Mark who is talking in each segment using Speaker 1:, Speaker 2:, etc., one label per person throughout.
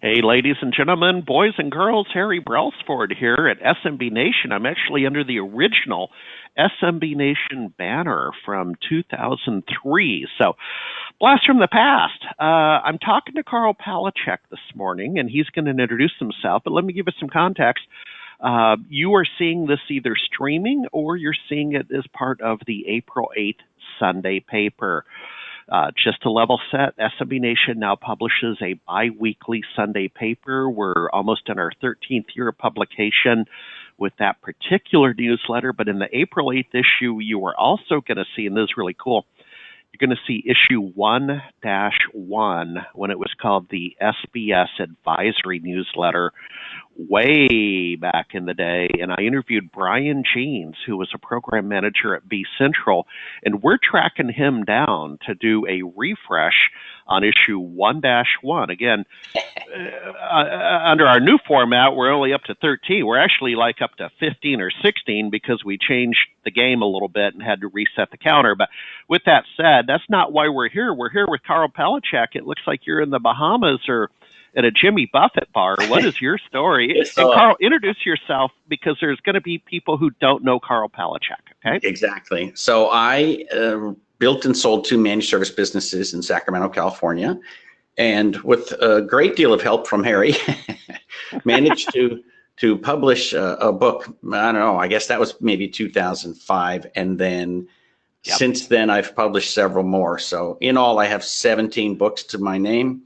Speaker 1: Hey, ladies and gentlemen, boys and girls, Harry Brelsford here at SMB Nation. I'm actually under the original SMB Nation banner from 2003. So, blast from the past. I'm talking to Karl Palachuk this morning, and he's going to introduce himself, but let me give us some context. You are seeing this either streaming or you're seeing it as part of the April 8th Sunday paper. Just to level set, SMB Nation now publishes a bi-weekly Sunday paper. We're almost in our 13th year of publication with that particular newsletter, but in the April 8th issue, you are also going to see, and this is really cool, you're going to see issue 1-1 when it was called the SBS Advisory Newsletter way back in the day. And I interviewed Brian Jeans, who was a program manager at B Central, and we're tracking him down to do a refresh on issue 1-1. Again, under our new format, we're only up to 13. We're actually like up to 15 or 16 because we changed the game a little bit and had to reset the counter. But with that said, that's not why we're here. We're here with Karl Palachuk. It looks like you're in the Bahamas or at a Jimmy Buffett bar. What is your story? And Karl, introduce yourself because there's going to be people who don't know Karl Palachuk, okay?
Speaker 2: Exactly. So I built and sold 2 managed service businesses in Sacramento, California, and with a great deal of help from Harry, managed to publish a book. I don't know, I guess that was maybe 2005, and then since then I've published several more. So in all, I have 17 books to my name.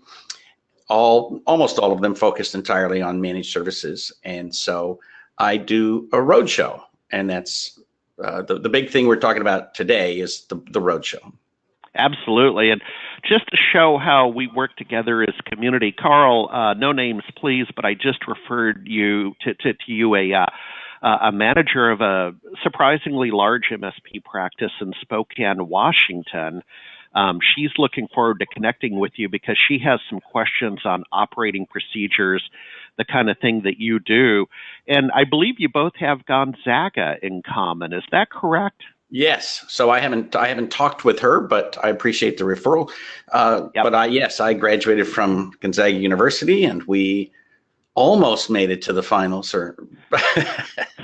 Speaker 2: Almost all of them focused entirely on managed services. And so I do a roadshow, and that's the big thing we're talking about today is the roadshow.
Speaker 1: Absolutely. And just to show how we work together as a community, Karl, no names please, but I just referred you to you a manager of a surprisingly large MSP practice in Spokane, Washington. She's looking forward to connecting with you because she has some questions on operating procedures, the kind of thing that you do. And I believe you both have Gonzaga in common. Is that correct?
Speaker 2: Yes. So I haven't talked with her, but I appreciate the referral. But I graduated from Gonzaga University, and we almost made it to the finals.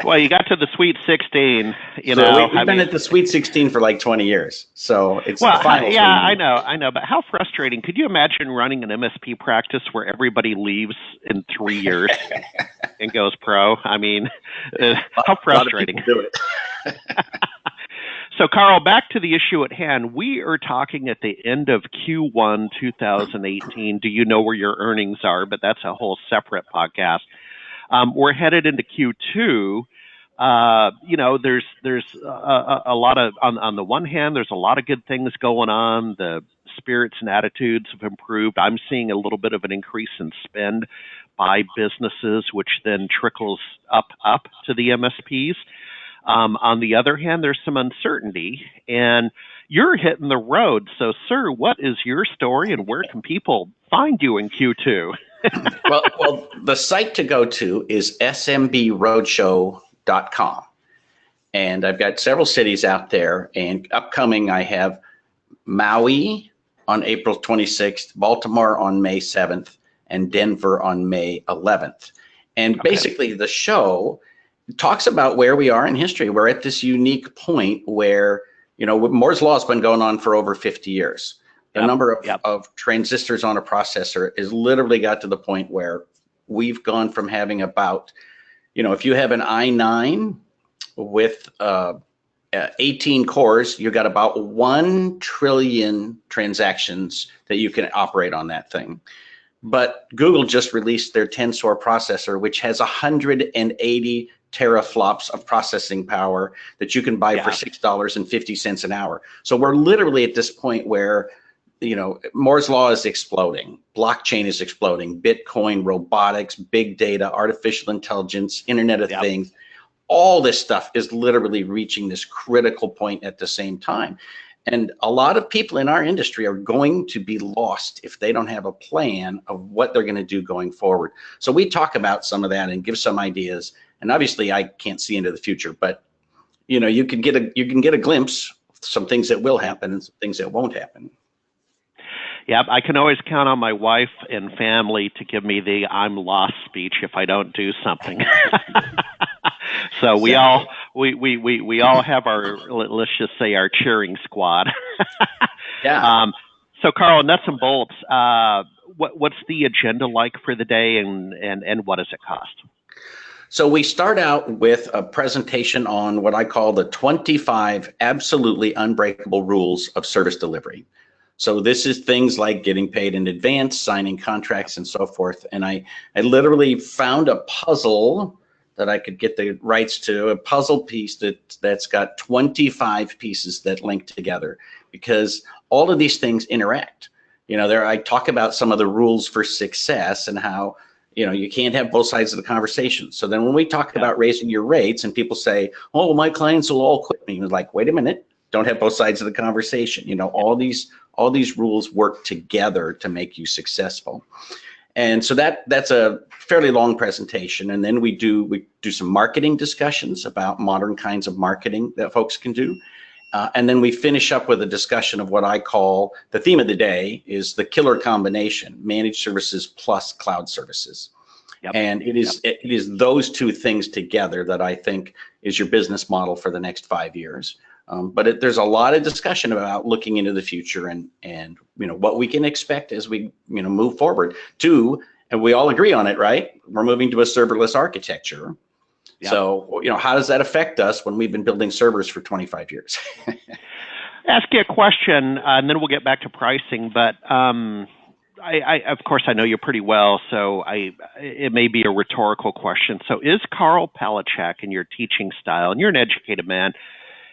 Speaker 1: Well, you got to the Sweet 16.
Speaker 2: We've been at the Sweet 16 for like 20 years. So it's the finals.
Speaker 1: Yeah, I know. But how frustrating. Could you imagine running an MSP practice where everybody leaves in 3 years and goes pro? I mean, how frustrating.
Speaker 2: A lot of people do it.
Speaker 1: So, Karl, back to the issue at hand. We are talking at the end of Q1 2018. Do you know where your earnings are? But that's a whole separate podcast. We're headed into Q2. There's a lot of, on the one hand, there's a lot of good things going on. The spirits and attitudes have improved. I'm seeing a little bit of an increase in spend by businesses, which then trickles up to the MSPs. On the other hand, there's some uncertainty, and you're hitting the road. So, sir, what is your story, and where can people find you in Q2?
Speaker 2: well, the site to go to is SMBRoadshow.com, and I've got several cities out there. And upcoming, I have Maui on April 26th, Baltimore on May 7th, and Denver on May 11th. And basically, the show talks about where we are in history. We're at this unique point where, Moore's Law has been going on for over 50 years. The number of transistors on a processor is literally got to the point where we've gone from having about, if you have an i9 with 18 cores, you've got about 1 trillion transactions that you can operate on that thing. But Google just released their Tensor processor, which has 180 teraflops of processing power that you can buy for $6.50 an hour. So we're literally at this point where, Moore's Law is exploding, blockchain is exploding, Bitcoin, robotics, big data, artificial intelligence, Internet of Things. All this stuff is literally reaching this critical point at the same time. And a lot of people in our industry are going to be lost if they don't have a plan of what they're going to do going forward. So we talk about some of that and give some ideas. And obviously, I can't see into the future, but you can get a glimpse of some things that will happen and some things that won't happen.
Speaker 1: Yep, I can always count on my wife and family to give me the "I'm lost" speech if I don't do something. So we all we all have our, let's just say, our cheering squad.
Speaker 2: Yeah.
Speaker 1: So Karl, nuts and bolts. What's the agenda like for the day, and what does it cost?
Speaker 2: So we start out with a presentation on what I call the 25 absolutely unbreakable rules of service delivery. So this is things like getting paid in advance, signing contracts, and so forth. And I literally found a puzzle that I could get the rights to, a puzzle piece that's got 25 pieces that link together, because all of these things interact. I talk about some of the rules for success and how you can't have both sides of the conversation. So then when we talk about raising your rates and people say, oh, my clients will all quit me. It's like, wait a minute, don't have both sides of the conversation. All these rules work together to make you successful. And so that's a fairly long presentation. And then we do some marketing discussions about modern kinds of marketing that folks can do. And then we finish up with a discussion of what I call the theme of the day is the killer combination: managed services plus cloud services. Yep. And it is those two things together that I think is your business model for the next 5 years. But there's a lot of discussion about looking into the future and what we can expect as we move forward to, and we all agree on it, right? We're moving to a serverless architecture. Yep. So, how does that affect us when we've been building servers for 25 years?
Speaker 1: Ask you a question, and then we'll get back to pricing. But I of course, I know you pretty well, so it may be a rhetorical question. So, is Karl Palachuk in your teaching style, and you're an educated man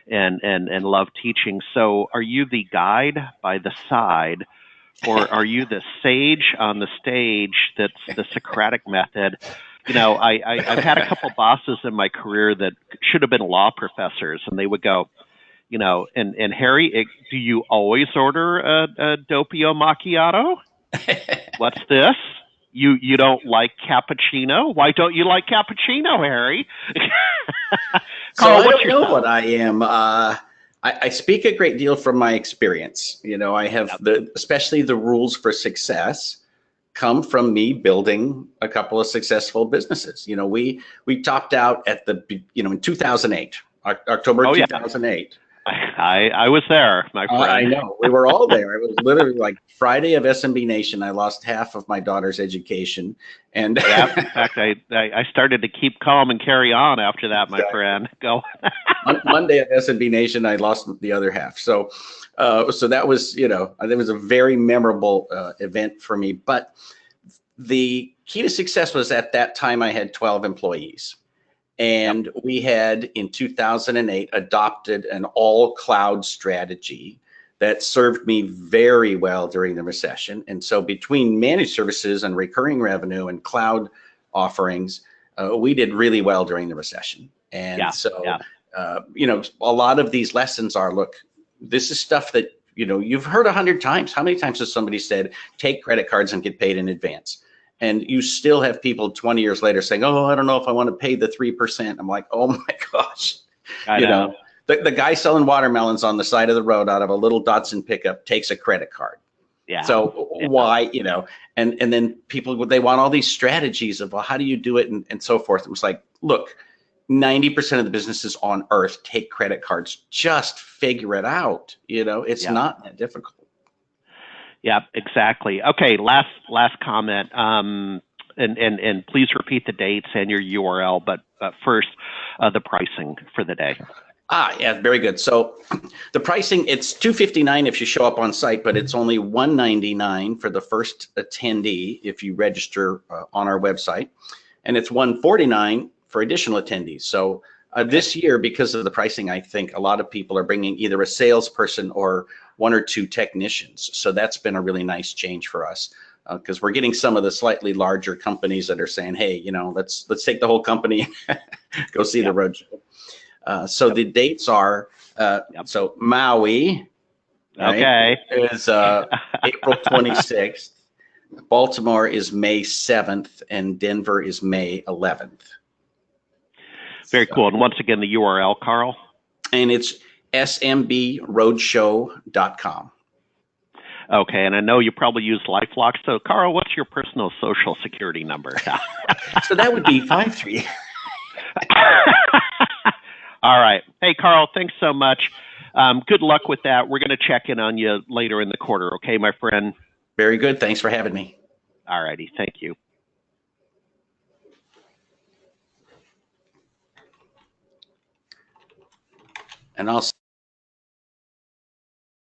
Speaker 1: and love teaching, so are you the guide by the side, or are you the sage on the stage that's the Socratic method? I've had a couple bosses in my career that should have been law professors, and they would go, and Harry, do you always order a doppio macchiato? What's this? You don't like cappuccino? Why don't you like cappuccino, Harry?
Speaker 2: Karl, I don't know what I am. I speak a great deal from my experience. I have especially the rules for success come from me building a couple of successful businesses. We topped out at in 2008, October 2008.
Speaker 1: I was there, my friend.
Speaker 2: I know, we were all there. It was literally like Friday of SMB Nation. I lost half of my daughter's education, and
Speaker 1: in fact, I started to keep calm and carry on after that, my friend. Go.
Speaker 2: Monday at SMB Nation, I lost the other half. So that was it was a very memorable event for me. But the key to success was at that time I had 12 employees. And we had, in 2008, adopted an all-cloud strategy that served me very well during the recession. And so between managed services and recurring revenue and cloud offerings, we did really well during the recession. And a lot of these lessons are, look, this is stuff that, you've heard 100 times. How many times has somebody said, take credit cards and get paid in advance? And you still have people 20 years later saying, oh, I don't know if I want to pay the 3%. I'm like, oh my gosh.
Speaker 1: I know.
Speaker 2: The guy selling watermelons on the side of the road out of a little Datsun pickup takes a credit card. Yeah. So why, and then people, they want all these strategies of, well, how do you do it? And so forth. It was like, look, 90% of the businesses on earth take credit cards. Just figure it out. It's not that difficult.
Speaker 1: Yeah, exactly. Okay, last comment. And please repeat the dates and your URL. But first, the pricing for the day.
Speaker 2: Yeah, very good. So the pricing, it's $259 if you show up on site, but it's only $199 for the first attendee if you register on our website, and it's $149 for additional attendees. So this year, because of the pricing, I think a lot of people are bringing either a salesperson or one or two technicians. So that's been a really nice change for us, because we're getting some of the slightly larger companies that are saying, hey, let's take the whole company, go see the roadshow. So the dates are, so Maui, right, is April 26th, Baltimore is May 7th, and Denver is May 11th.
Speaker 1: Very cool. And once again, the URL, Karl?
Speaker 2: And it's SMBRoadshow.com.
Speaker 1: Okay, and I know you probably use LifeLock. So, Karl, what's your personal social security number?
Speaker 2: So that would be 53.
Speaker 1: All right. Hey, Karl, thanks so much. Good luck with that. We're going to check in on you later in the quarter. Okay, my friend?
Speaker 2: Very good. Thanks for having me.
Speaker 1: All righty. Thank you.
Speaker 2: And I'll